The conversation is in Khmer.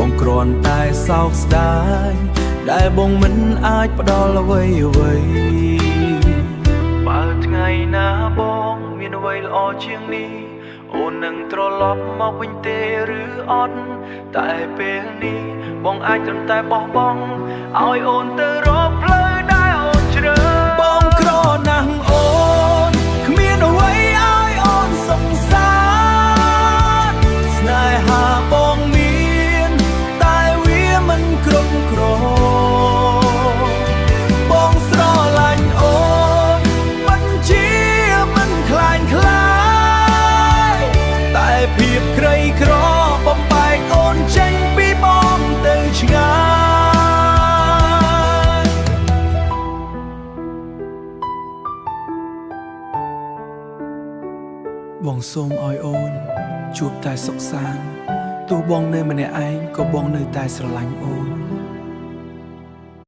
បងគ្រាន់តែសោកស្ដាយដែលបងមិនអាចផ្ដល់អ្វីបើថ្ងៃណាបងមានអ្វីល្អជាងនេះអូននឹងត្រឡប់មកវិញទេឬអត់តែពេលនេះបងអាចត្រឹមតែបោះបង់ឲ្យអូនទៅរកផ្លូវដែលអូនជ្រើបងក្រណាស់អូនគ្មានអ្វីឲ្យអូនសង្សារស្នេហាបងមានតែវាមិនគ្រប់គ្រាន់បងស្រឡាញ់អូនមិនជាមិនខ្លាញ់ខ្លាយតែភាពក្រីក្របំបែកអូនចេញពីបងទៅឆ្ងាយបងសូមឲ្យអូនជួបតែសុខសាន្តទោះបងនៅម្នាក់ឯងក៏បងនៅតែស្រឡាញ់អូន